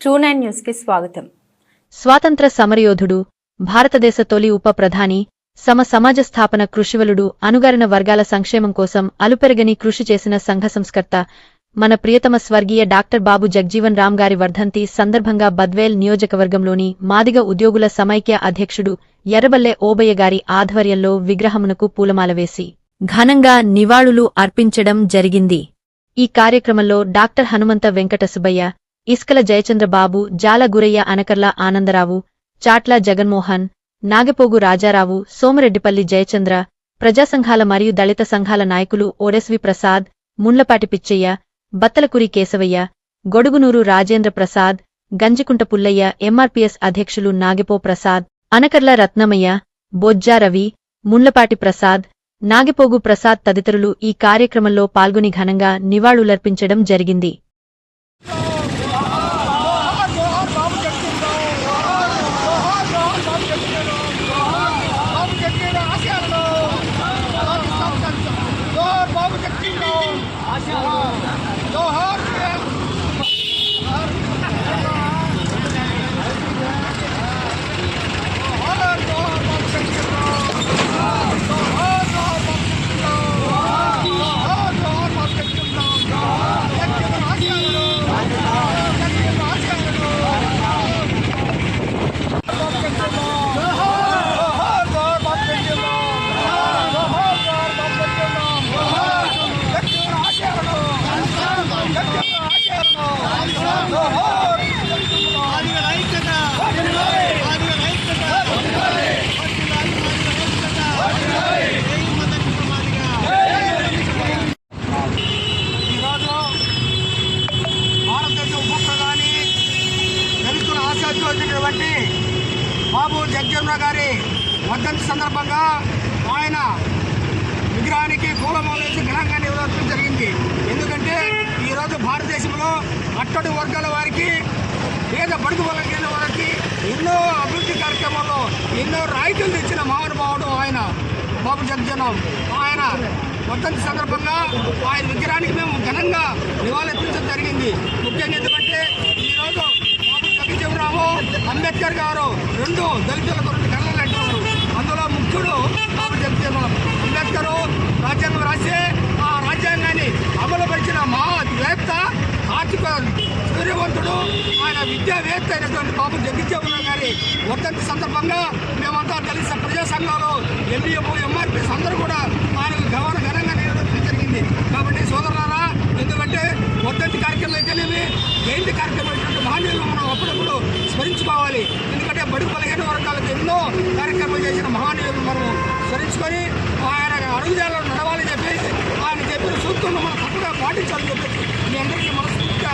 ట్రూ9 news కి స్వాగతం. స్వాతంత్ర సమరయోధుడు, భారతదేశ తొలి ఉప ప్రధాని, సమాజ స్థాపన కృషివలుడు, అణగారిన వర్గాల సంక్షేమం కోసం అలుపెరగని కృషి చేసిన సంఘ సంస్కర్త, మన ప్రియతమ స్వర్గీయ డాక్టర్ బాబు జగ్జీవన్ రామ్ గారి వర్ధంతి సందర్భంగా బద్వేల్ నియోజకవర్గంలోని మాదిగ ఉద్యోగుల సమైక్య అధ్యక్షుడు ఎర్రబల్లె ఓబయ్య గారి ఆధ్వర్యంలో విగ్రహమునకు పూలమాల వేసి ఘనంగా నివాళులు అర్పించడం జరిగింది. ఈ కార్యక్రమంలో డాక్టర్ హనుమంత వెంకట సుబ్బయ్య, ఇస్కల జయచంద్రబాబు, జాల గురయ్య, అనకర్ల ఆనందరావు, చాట్ల జగన్మోహన్, నాగపోగు రాజారావు, సోమరెడ్డిపల్లి జయచంద్ర, ప్రజాసంఘాల మరియు దళిత సంఘాల నాయకులు ఓడెస్వి ప్రసాద్, ముండ్లపాటి పిచ్చయ్య, బత్తలకురి కేశవయ్య, గొడుగునూరు రాజేంద్ర ప్రసాద్, గంజికుంట పుల్లయ్య, ఎంఆర్పీఎస్ అధ్యక్షులు నాగపో ప్రసాద్, అనకర్ల రత్నమయ్య, బొజ్జా రవి, ముండ్లపాటి ప్రసాద్, నాగపోగు ప్రసాద్ తదితరులు ఈ కార్యక్రమంలో పాల్గొని ఘనంగా నివాళులర్పించడం జరిగింది. బాబు జగ్జీవన్ రామ్ గారి వర్ధంతి సందర్భంగా ఆయన విగ్రహానికి పూలమాలేసి ఘనంగా నిర్వహించడం జరిగింది. ఎందుకంటే ఈరోజు భారతదేశంలో అట్టడి వర్గాల వారికి, పేద బడుగు వర్గాల వారికి ఎన్నో అభివృద్ధి కార్యక్రమాల్లో ఎన్నో రాయితీలు ఇచ్చిన మహానుభావుడు ఆయన బాబు జగ్జీవన్ రామ్. ఆయన వర్ధంతి సందర్భంగా ఆయన విగ్రహానికి మేము ఘనంగా నివాళులర్పించడం జరిగింది. ముఖ్యంగా ఎందుకంటే ఈరోజు బాబు జగ్జీవన్ రామ్, అంబేద్కర్ గారు రెండు దళితులకు రెండు కళ్ళలు అంటున్నారు. అందులో ముఖ్యుడు బాబు జగ్జీవన్ రామ్. అంబేద్కర్ రాజ్యాంగం రాసి ఆ రాజ్యాంగాన్ని అమలుపరిచిన మహావేత్త, ఆర్థిక సూర్యవంతుడు, ఆయన విద్యావేత్త అయినటువంటి బాబు జగ్జీవన్ రామ్ గారి వర్ధంతి సందర్భంగా మేమంతా దళిత ప్రజా సంఘాలు, ఎంబీఎం, ఎంఆర్పీఎస్ అందరూ కూడా ఆయనకు ఘనంగా నిర్వహించడం జరిగింది. కాబట్టి సోదరులారా, ఎందుకంటే వర్ధంతి కార్యక్రమం అయితేనేమి, జయంతి కార్యక్రమం అయినటువంటి మహనీయులను మనం అప్పుడప్పుడు స్మరించుకోవాలి. ఎందుకంటే బడుగు బలహీన వర్గాలకు ఎన్నో కార్యక్రమాలు చేసిన మహనీయులను మనం స్మరించుకొని ఆయన అడుగుజాలలో నడవాలని చెప్పేసి ఆయన చెప్పిన సూత్రాలను మనం తప్పగా పాటించాలని చెప్పేసి మీ అందరికీ మనస్ఫూర్తిగా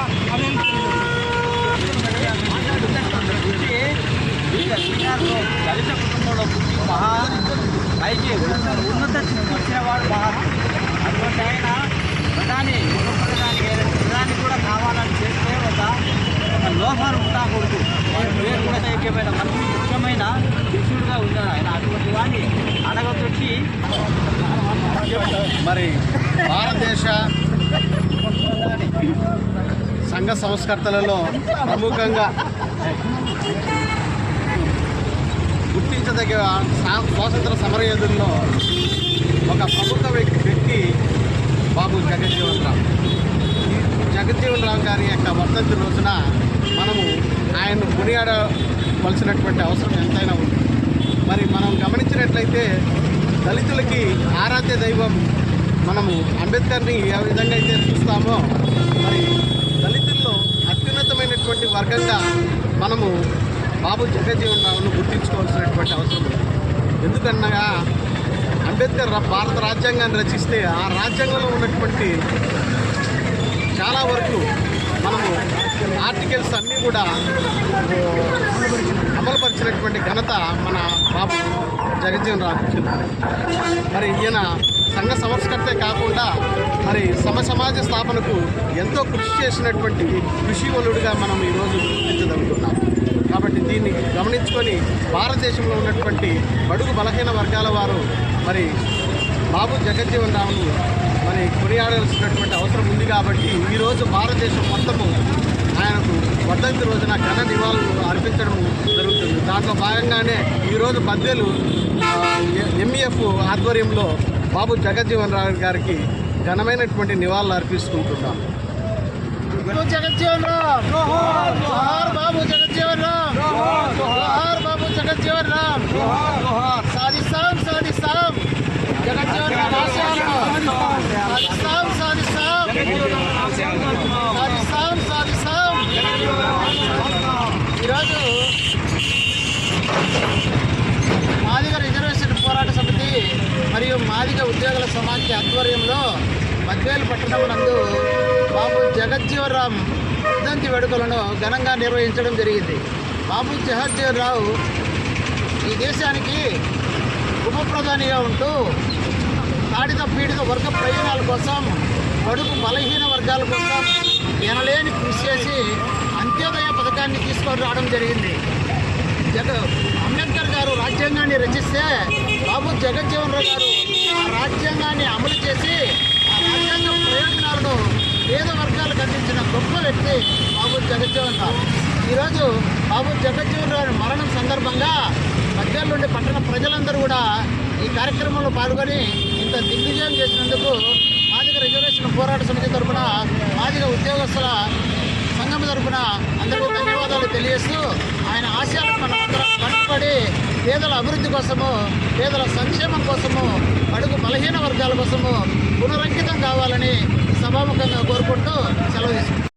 దళిత కుటుంబంలో పుట్టి పైకి ఉన్నత స్థితికి వచ్చిన వాడు మహాత్ముడు. అటువంటి ఆయన ప్రధాని ప్రధాని కూడా కావాలని చేస్తే ఒక లోహారు ఉండకూడదు. వారి పేరు కూడా ఐక్యమైన మనకు ముఖ్యమైన శిష్యుడుగా ఉన్నాడు ఆయన. అటువంటి వాడిని అడగతొచ్చి మరి భారతదేశ సంఘ సంస్కర్తలలో ప్రముఖంగా గుర్తించదగ్గ స్వాతంత్ర సమరయోధుల్లో ఒక ప్రముఖ వ్యక్తి బాబు జగజ్జీవన్ రామ్. జగజ్జీవన్ రామ్ గారి యొక్క వర్ధంతి రోజున మనము ఆయన్ను కొనియాడవలసినటువంటి అవసరం ఎంతైనా ఉంది. మరి మనం గమనించినట్లయితే దళితులకి ఆరాధ్య దైవం మనము అంబేద్కర్ని ఏ విధంగా అయితే చూస్తామో, మరి దళితుల్లో అత్యున్నతమైనటువంటి వర్గంగా మనము బాబు జగజ్జీవన్ రామ్ను గుర్తించుకోవాల్సినటువంటి అవసరం ఉంది. ఎందుకనగా అంబేద్కర్ భారత రాజ్యాంగాన్ని రచిస్తే ఆ రాజ్యాంగంలో ఉన్నటువంటి చాలా వరకు మనము ఆర్టికల్స్ అన్నీ కూడా అమలుపరిచినటువంటి ఘనత మన బాబు జగజ్జీవన్ రామ్. మరి ఈయన సంఘ సంస్కర్తే కాకుండా మరి సమాజ స్థాపనకు ఎంతో కృషి చేసినటువంటి కృషివలుడుగా మనం ఈరోజు గుర్తించదలుచుకున్నాం. కాబట్టి దీన్ని గమనించుకొని భారతదేశంలో ఉన్నటువంటి బడుగు బలహీన వర్గాల వారు మరి బాబు జగజ్జీవన్ రామ్ను మరి కొనియాడాల్సినటువంటి అవసరం ఉంది. కాబట్టి ఈరోజు భారతదేశం మొత్తము ఆయనకు వర్ధంతి రోజున ఘన నివాళులు అర్పించడం జరుగుతుంది. దాంట్లో భాగంగానే ఈరోజు బద్దెలు ఎంఈఎఫ్ ఆధ్వర్యంలో బాబు జగజ్జీవన్ రామ్ గారికి ఘనమైనటువంటి నివాళులు అర్పిస్తుంటున్నాం. జగజ్జీవన్ రామ్ జోహార్, బాబు జగజ్జీవన్ రామ్ జోహార్, బాబు జగజ్జీవన్ రామ్ సాధిస్తాం సాధిస్తాం జగజ్జీవన్ రామ్ ఆశయాలను సాధిస్తాం సాధిస్తాం సాధిస్తాం సాధిస్తాం. ఈరోజు మాదిగ రిజర్వేషన్ పోరాట సమితి మరియు మాదిగ ఉద్యోగుల సమాఖ్య ఆధ్వర్యంలో మద్వేలు పట్టణం నందు బాబు జగజ్జీవన్ రామ్ వర్ధంతి వేడుకలను ఘనంగా నిర్వహించడం జరిగింది. బాబు జగజ్జీవన్ రావు ఈ దేశానికి ఉప ప్రధానిగా ఉంటూ తాడిత పీడిత వర్గ ప్రయోజనాల కోసం, బడుగు బలహీన వర్గాల కోసం ఎనలేని కృషి చేసి అంత్యోదయ పథకాన్ని తీసుకొని రావడం జరిగింది. అంబేద్కర్ గారు రాజ్యాంగాన్ని రచిస్తే బాబు జగజ్జీవన్ రావు గారు ఆ రాజ్యాంగాన్ని అమలు చేసి ఆ రాజ్యాంగ ప్రయోజనాలను పేద వర్గాలకు అందించిన గొప్ప వ్యక్తి బాబు జగజ్జీవన్ రావు. ఈరోజు బాబు జగజ్జీవన్ రావు మరణం సందర్భంగా మధ్యలో నుండి పట్టణ ప్రజలందరూ కూడా ఈ కార్యక్రమంలో పాల్గొని ఇంత దిగ్విజయం చేసినందుకు మాదిగ రిజర్వేషన్ పోరాట సమితి తరఫున, మాదిగ ఉద్యోగస్తుల సంఘం తరఫున అందరికీ ధన్యవాదాలు తెలియజేస్తూ ఆయన ఆశయాలకు మనం అందరం కట్టుబడి పేదల అభివృద్ధి కోసము, పేదల సంక్షేమం కోసము, అడుగు బలహీన వర్గాల కోసము పునరంకితం కావాలని సభాముఖంగా కోరుకుంటూ సెలవు తీసుకుంటాం.